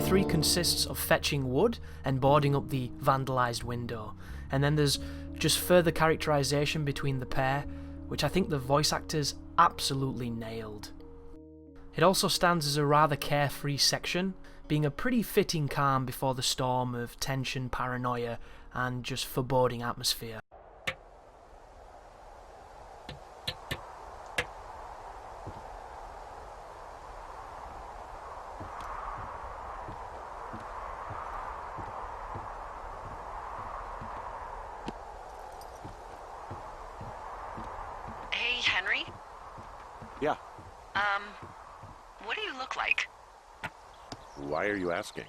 3 consists of fetching wood and boarding up the vandalised window, and then there's just further characterisation between the pair, which I think the voice actors absolutely nailed. It also stands as a rather carefree section, being a pretty fitting calm before the storm of tension, paranoia, and just foreboding atmosphere. Hey, Henry? Yeah. What do you look like? Why are you asking?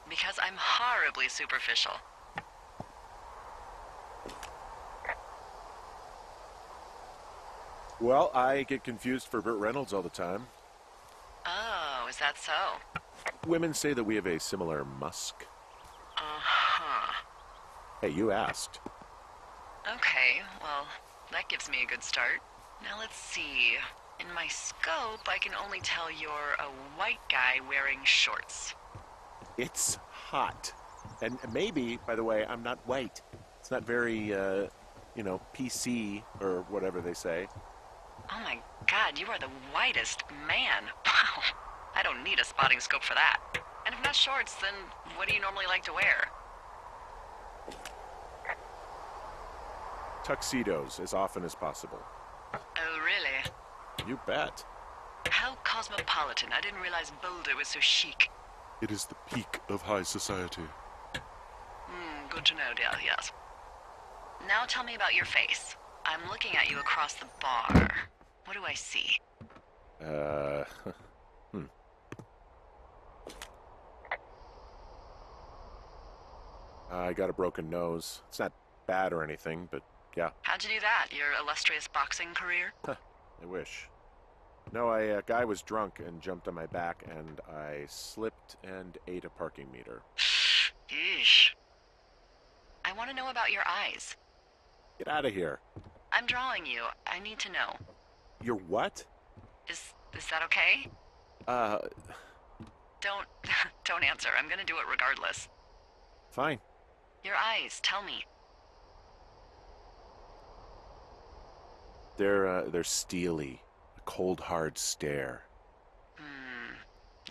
Because I'm horribly superficial. Well, I get confused for Burt Reynolds all the time. Oh, is that so? Women say that we have a similar musk. Uh-huh. Hey, you asked. Okay, well, that gives me a good start. Now let's see. In my scope, I can only tell you're a white guy wearing shorts. It's hot. And maybe, by the way, I'm not white. It's not very, PC or whatever they say. Oh my god, you are the whitest man. Wow. I don't need a spotting scope for that. And if not shorts, then what do you normally like to wear? Tuxedos as often as possible. Oh, really? You bet. How cosmopolitan. I didn't realize Boulder was so chic. It is the peak of high society. Good to know, dear, yes. Now tell me about your face. I'm looking at you across the bar. What do I see? I got a broken nose. It's not bad or anything, but yeah. How'd you do that? Your illustrious boxing career? I wish. No, a guy was drunk and jumped on my back, and I slipped and ate a parking meter. Eesh. I want to know about your eyes. Get out of here. I'm drawing you. I need to know. Your what? Is that okay? Don't answer. I'm gonna do it regardless. Fine. Your eyes, tell me. They're steely. A cold, hard stare.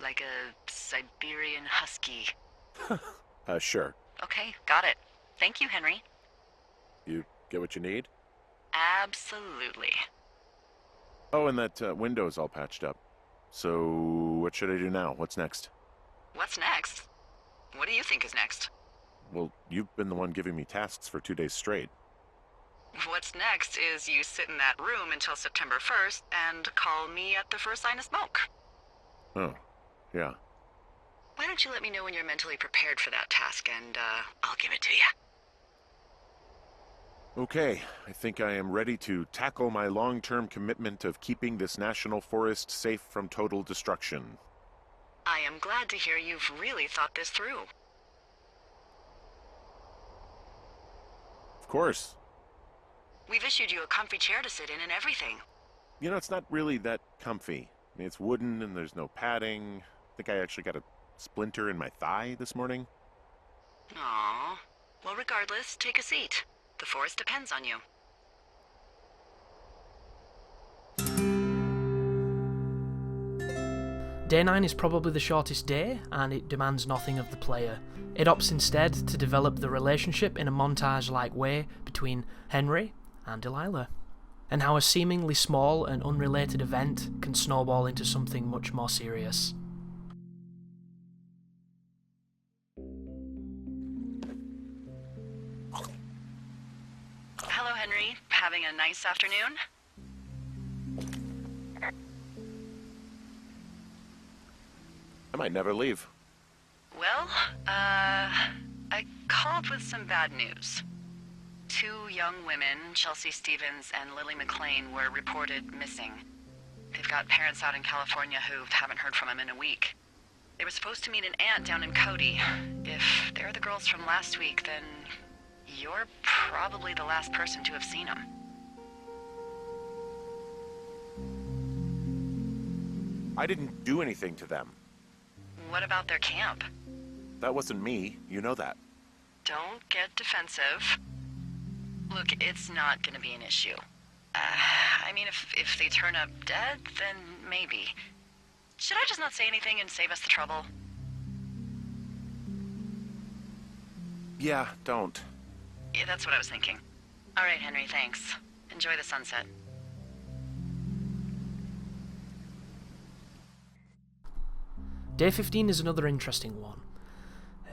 Like a Siberian husky. Sure. Okay, got it. Thank you, Henry. You get what you need? Absolutely. Oh, and that window's all patched up. So, what should I do now? What's next? What's next? What do you think is next? Well, you've been the one giving me tasks for 2 days straight. What's next is you sit in that room until September 1st and call me at the first sign of smoke. Oh, yeah. Why don't you let me know when you're mentally prepared for that task, and I'll give it to you. Okay, I think I am ready to tackle my long-term commitment of keeping this national forest safe from total destruction. I am glad to hear you've really thought this through. Of course. We've issued you a comfy chair to sit in and everything. You know, it's not really that comfy. I mean, it's wooden and there's no padding. I think I actually got a splinter in my thigh this morning. Aww. Well, regardless, take a seat. The forest depends on you. Day 9 is probably the shortest day, and it demands nothing of the player. It opts instead to develop the relationship in a montage-like way between Henry and Delilah, and how a seemingly small and unrelated event can snowball into something much more serious. Hello, Henry. Having a nice afternoon? I might never leave. Well, I called with some bad news. 2 young women, Chelsea Stevens and Lily McLean, were reported missing. They've got parents out in California who haven't heard from them in a week. They were supposed to meet an aunt down in Cody. If they're the girls from last week, then you're probably the last person to have seen them. I didn't do anything to them. What about their camp? That wasn't me. You know that. Don't get defensive. Look, it's not gonna be an issue. I mean, if they turn up dead, then maybe. Should I just not say anything and save us the trouble? Yeah, don't. Yeah, that's what I was thinking. All right, Henry, thanks. Enjoy the sunset. Day 15 is another interesting one.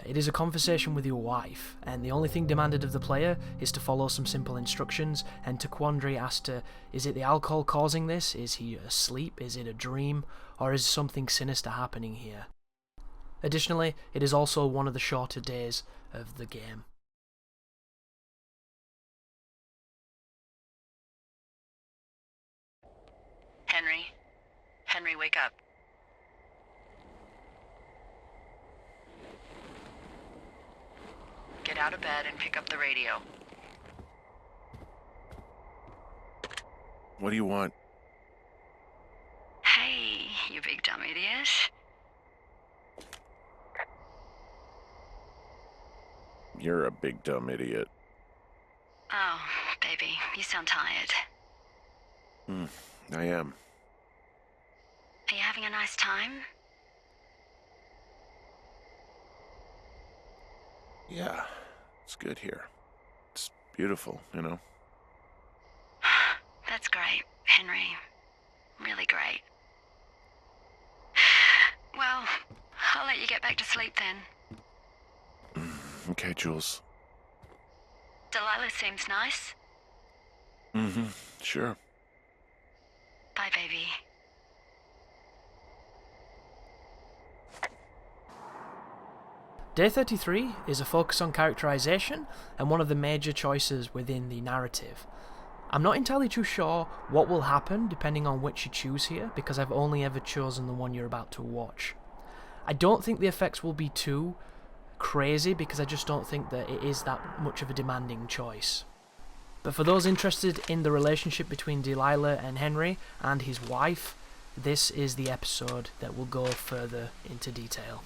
It is a conversation with your wife, and the only thing demanded of the player is to follow some simple instructions, and to Quandary asked her, is it the alcohol causing this? Is he asleep? Is it a dream? Or is something sinister happening here? Additionally, it is also one of the shorter days of the game. Henry, wake up. Get out of bed and pick up the radio. What do you want? Hey, you big dumb idiot. You're a big dumb idiot. Oh, baby, you sound tired. I am. Are you having a nice time? Yeah, it's good here. It's beautiful, you know? That's great, Henry. Really great. Well, I'll let you get back to sleep then. Okay, Jules. Delilah seems nice. Sure. Bye, baby. Day 33 is a focus on characterization and one of the major choices within the narrative. I'm not entirely too sure what will happen depending on which you choose here, because I've only ever chosen the one you're about to watch. I don't think the effects will be too crazy, because I just don't think that it is that much of a demanding choice. But for those interested in the relationship between Delilah and Henry and his wife, this is the episode that will go further into detail.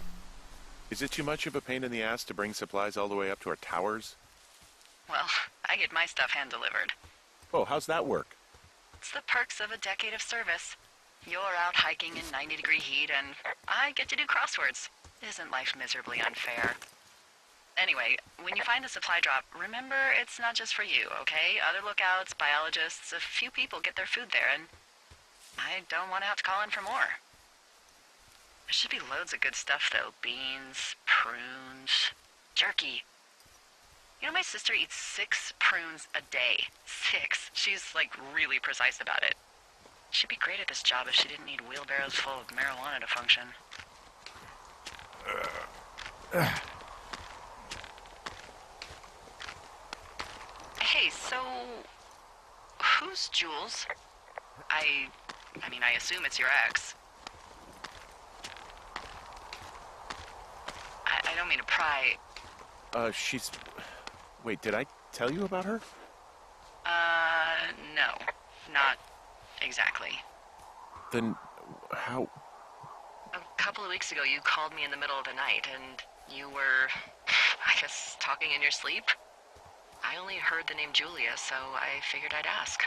Is it too much of a pain in the ass to bring supplies all the way up to our towers? Well, I get my stuff hand-delivered. Oh, how's that work? It's the perks of a decade of service. You're out hiking in 90-degree heat, and I get to do crosswords. Isn't life miserably unfair? Anyway, when you find the supply drop, remember it's not just for you, okay? Other lookouts, biologists, a few people get their food there, and I don't want to have to call in for more. There should be loads of good stuff, though. Beans, prunes, jerky. You know, my sister eats 6 prunes a day. 6. She's, like, really precise about it. She'd be great at this job if she didn't need wheelbarrows full of marijuana to function. Hey, so... who's Jules? I mean, I assume it's your ex. I don't mean to pry. She's... Wait, did I tell you about her? No. Not exactly. Then, how... A couple of weeks ago, you called me in the middle of the night, and you were, I guess, talking in your sleep? I only heard the name Julia, so I figured I'd ask.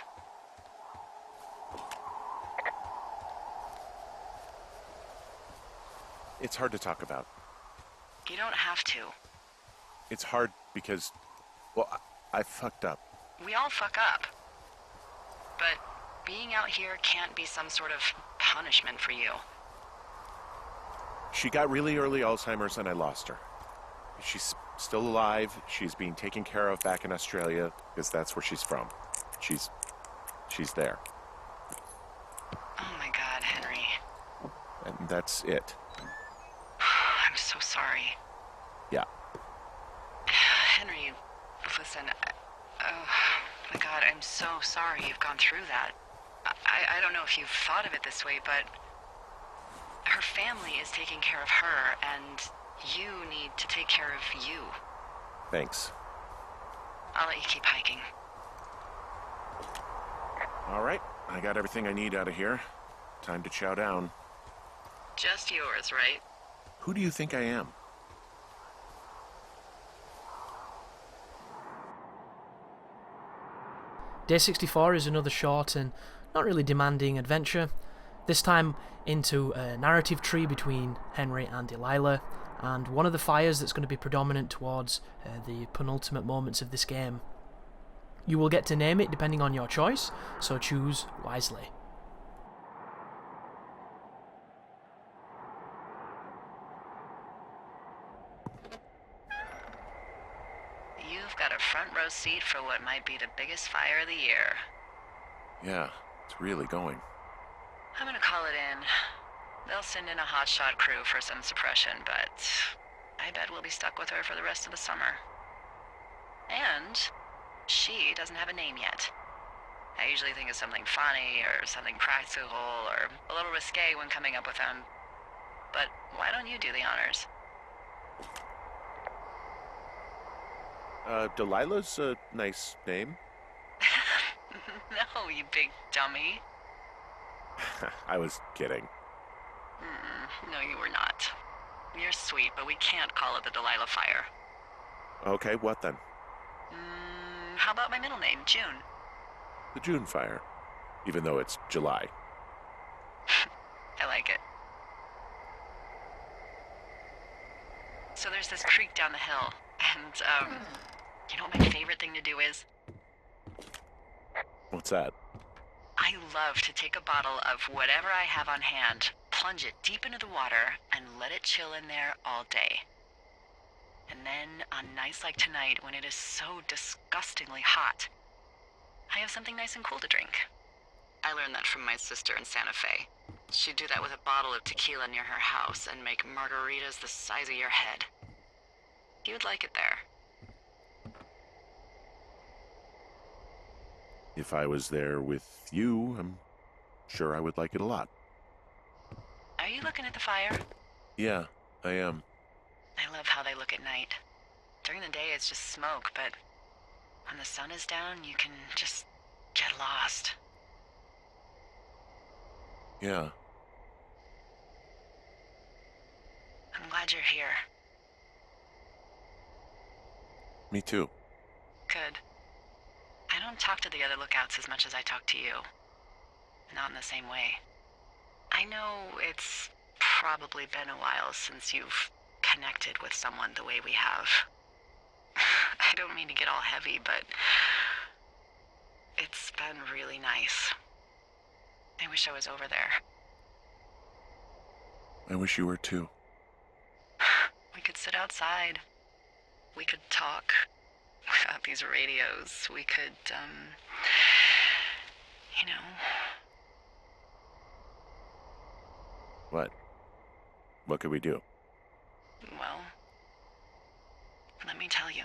It's hard to talk about. You don't have to. It's hard because, well, I fucked up. We all fuck up. But being out here can't be some sort of punishment for you. She got really early Alzheimer's and I lost her. She's still alive. She's being taken care of back in Australia because that's where she's from. She's there. Oh my God, Henry. And that's it. I'm so sorry. Yeah. Henry, listen, oh my God, I'm so sorry you've gone through that. I don't know if you've thought of it this way, but her family is taking care of her, and you need to take care of you. Thanks. I'll let you keep hiking. All right, I got everything I need out of here. Time to chow down. Just yours, right? Who do you think I am? Day 64 is another short and not really demanding adventure, this time into a narrative tree between Henry and Delilah, and one of the fires that's going to be predominant towards the penultimate moments of this game. You will get to name it depending on your choice, so choose wisely. You've got a front row seat for what might be the biggest fire of the year. Yeah, it's really going. I'm gonna call it in. They'll send in a hotshot crew for some suppression, but I bet we'll be stuck with her for the rest of the summer. And she doesn't have a name yet. I usually think of something funny or something practical or a little risque when coming up with them. But why don't you do the honors? Delilah's a nice name. No, you big dummy. I was kidding. No, you were not. You're sweet, but we can't call it the Delilah Fire. Okay, what then? How about my middle name, June? The June Fire. Even though it's July. I like it. So there's this creek down the hill, and, you know what my favorite thing to do is? What's that? I love to take a bottle of whatever I have on hand, plunge it deep into the water, and let it chill in there all day. And then, on nights like tonight, when it is so disgustingly hot, I have something nice and cool to drink. I learned that from my sister in Santa Fe. She'd do that with a bottle of tequila near her house and make margaritas the size of your head. You'd like it there. If I was there with you, I'm sure I would like it a lot. Are you looking at the fire? Yeah, I am. I love how they look at night. During the day, it's just smoke, but when the sun is down, you can just get lost. Yeah. I'm glad you're here. Me too. Good. I don't talk to the other lookouts as much as I talk to you. Not in the same way. I know it's probably been a while since you've connected with someone the way we have. I don't mean to get all heavy, but it's been really nice. I wish I was over there. I wish you were too. We could sit outside. We could talk without these radios. We could, you know. What? What could we do? Well, let me tell you.